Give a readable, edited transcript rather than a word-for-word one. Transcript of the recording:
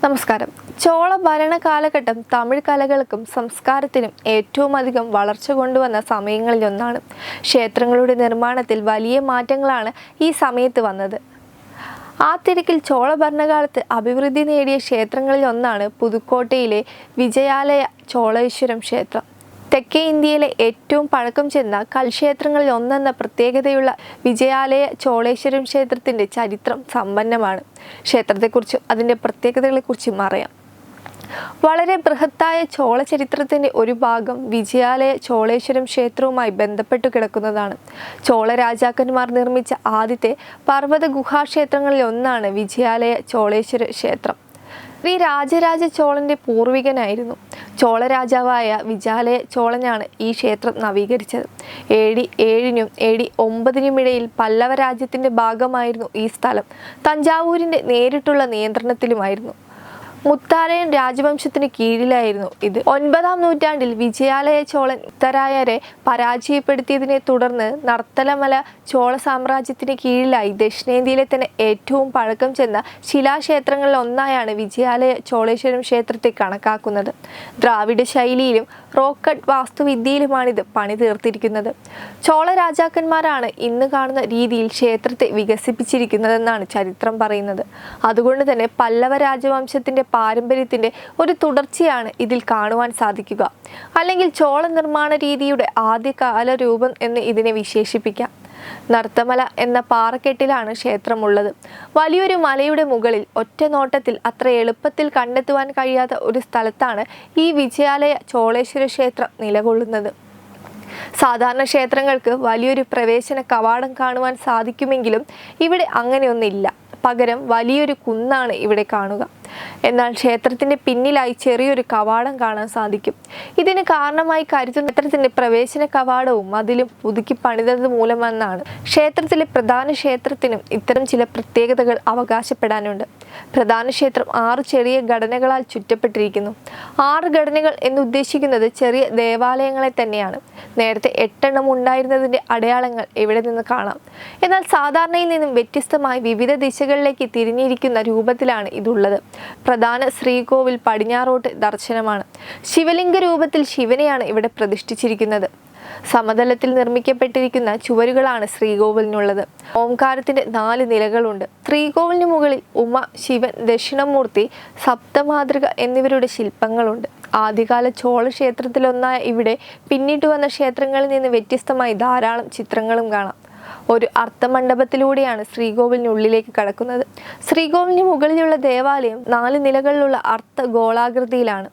നമസ്കാരം. ചോള ഭരണകാലഘട്ടം തമിഴ് കലകൾക്കും സംസ്കാരത്തിനും ഏറ്റവും അധികം വളർച്ച കൊണ്ടുവന്ന സമയങ്ങളിലൊന്നാണ്. ക്ഷേത്രങ്ങളുടെ നിർമ്മാണത്തിൽ വലിയ മാറ്റങ്ങളാണ് ഈ സമയത്ത് വന്നത്. ആ തിരക്കിൽ ചോള ഭരണകാലത്ത് അഭിവൃദ്ധി നേടിയ ക്ഷേത്രങ്ങളിൽ ഒന്നാണ് പുതുക്കോട്ടയിലെ വിജയാലയ ചോളേശ്വരം ക്ഷേത്രം. തെക്കേ ഇന്ത്യയിലെ ഏറ്റവും പഴക്കം ചെന്ന കൽക്ഷേത്രങ്ങളിൽ ഒന്നെന്ന പ്രത്യേകതയുള്ള വിജയാലയ ചോളേശ്വരം ക്ഷേത്രത്തിൻ്റെ ചരിത്രം സമ്പന്നമാണ്. ക്ഷേത്രത്തെക്കുറിച്ചും അതിൻ്റെ പ്രത്യേകതകളെക്കുറിച്ചും അറിയാം. വളരെ ബൃഹത്തായ ചോള ചരിത്രത്തിൻ്റെ ഒരു ഭാഗം വിജയാലയ ചോളേശ്വരം ക്ഷേത്രവുമായി ബന്ധപ്പെട്ടു കിടക്കുന്നതാണ്. ചോള രാജാക്കന്മാർ നിർമ്മിച്ച ആദ്യത്തെ പർവ്വത ഗുഹാക്ഷേത്രങ്ങളിൽ ഒന്നാണ് വിജയാലയ ചോളേശ്വര ക്ഷേത്രം. ശ്രീ രാജരാജ ചോളൻ്റെ പൂർവികനായിരുന്നു. ചോള രാജാവായ വിജയാലയ ചോളനാണ് ഈ ക്ഷേത്രം നവീകരിച്ചത്. AD 7 AD 9 ഇടയിൽ പല്ലവ രാജ്യത്തിൻ്റെ ഭാഗമായിരുന്നു ഈ സ്ഥലം. തഞ്ചാവൂരിൻ്റെ നേരിട്ടുള്ള നിയന്ത്രണത്തിലുമായിരുന്നു. മുത്താരയൻ രാജവംശത്തിന് കീഴിലായിരുന്നു ഇത്. 9-ാം നൂറ്റാണ്ടിൽ വിജയാലയ ചോളൻ ഉത്തരായരെ പരാജയപ്പെടുത്തിയതിനെ തുടർന്ന് നർത്തലമല ചോള സാമ്രാജ്യത്തിന് കീഴിലായി. ദക്ഷിണേന്ത്യയിലെ തന്നെ ഏറ്റവും പഴക്കം ചെന്ന ശിലാക്ഷേത്രങ്ങളിൽ ഒന്നായാണ് വിജയാലയ ചോളേശ്വരം ക്ഷേത്രത്തെ കണക്കാക്കുന്നത്. ദ്രാവിഡ ശൈലിയിലും റോക്ക് കട്ട് വാസ്തുവിദ്യയിലുമാണിത് പണി തീർത്തിരിക്കുന്നത്. ചോള രാജാക്കന്മാരാണ് ഇന്ന് കാണുന്ന രീതിയിൽ ക്ഷേത്രത്തെ വികസിപ്പിച്ചിരിക്കുന്നതെന്നാണ് ചരിത്രം പറയുന്നത്. അതുകൊണ്ട് തന്നെ പല്ലവ രാജവംശത്തിൻ്റെ പാരമ്പര്യത്തിൻ്റെ ഒരു തുടർച്ചയാണ് ഇതിൽ കാണുവാൻ സാധിക്കുക. അല്ലെങ്കിൽ ചോള നിർമ്മാണ രീതിയുടെ ആദ്യകാല രൂപം എന്ന് ഇതിനെ വിശേഷിപ്പിക്കാം. നർത്തമല എന്ന പാറക്കെട്ടിലാണ് ക്ഷേത്രമുള്ളത്. വലിയൊരു മലയുടെ മുകളിൽ ഒറ്റ നോട്ടത്തിൽ അത്ര എളുപ്പത്തിൽ കണ്ടെത്തുവാൻ കഴിയാത്ത ഒരു സ്ഥലത്താണ് ഈ വിജയാലയ ചോളേശ്വര ക്ഷേത്രം നിലകൊള്ളുന്നത്. സാധാരണ ക്ഷേത്രങ്ങൾക്ക് വലിയൊരു പ്രവേശന കവാടം കാണുവാൻ സാധിക്കുമെങ്കിലും ഇവിടെ അങ്ങനെയൊന്നില്ല. പകരം വലിയൊരു കുന്നാണ് ഇവിടെ കാണുക. എന്നാൽ ക്ഷേത്രത്തിൻ്റെ പിന്നിലായി ചെറിയൊരു കവാടം കാണാൻ സാധിക്കും. ഇതിന് കാരണമായി കരുതുന്ന ക്ഷേത്രത്തിൻ്റെ പ്രവേശന കവാടവും അതിലും പുതുക്കി പണിതത് മൂലമെന്നാണ്. ക്ഷേത്രത്തിലെ പ്രധാന ക്ഷേത്രത്തിനും ഇത്തരം ചില പ്രത്യേകതകൾ അവകാശപ്പെടാനുണ്ട്. പ്രധാന ക്ഷേത്രം 6 ചെറിയ ഘടനകളാൽ ചുറ്റപ്പെട്ടിരിക്കുന്നു. 6 ഘടനകൾ എന്നുദ്ദേശിക്കുന്നത് ചെറിയ ദേവാലയങ്ങളെ തന്നെയാണ്. നേരത്തെ 8 എണ്ണം ഉണ്ടായിരുന്നതിൻ്റെ അടയാളങ്ങൾ ഇവിടെ നിന്ന് കാണാം. എന്നാൽ സാധാരണയിൽ നിന്നും വ്യത്യസ്തമായി വിവിധ ദിശകളിലേക്ക് തിരിഞ്ഞിരിക്കുന്ന രൂപത്തിലാണ് ഇതുള്ളത്. പ്രധാന ശ്രീകോവിൽ പടിഞ്ഞാറോട്ട് ദർശനമാണ്. ശിവലിംഗ രൂപത്തിൽ ശിവനെയാണ് ഇവിടെ പ്രതിഷ്ഠിച്ചിരിക്കുന്നത്. സമതലത്തിൽ നിർമ്മിക്കപ്പെട്ടിരിക്കുന്ന ചുവരുകളാണ് ശ്രീകോവിലിനുള്ളത്. ഓംകാരത്തിന്റെ 4 നിലകളുണ്ട്. ശ്രീകോവിലിന് മുകളിൽ ഉമ, ശിവൻ, ദക്ഷിണമൂർത്തി, സപ്തമാതൃക എന്നിവരുടെ ശില്പങ്ങളുണ്ട്. ആദ്യകാല ചോള ക്ഷേത്രത്തിലൊന്നായ ഇവിടെ പിന്നിട്ട് വന്ന ക്ഷേത്രങ്ങളിൽ നിന്ന് വ്യത്യസ്തമായി ധാരാളം ചിത്രങ്ങളും കാണാം. ഒരു അർത്ഥമണ്ഡപത്തിലൂടെയാണ് ശ്രീകോവിലിനുള്ളിലേക്ക് കടക്കുന്നത്. ശ്രീകോവിലിന് മുകളിലുള്ള ദേവാലയം 4 നിലകളിലുള്ള അർത്ഥ ഗോളാകൃതിയിലാണ്.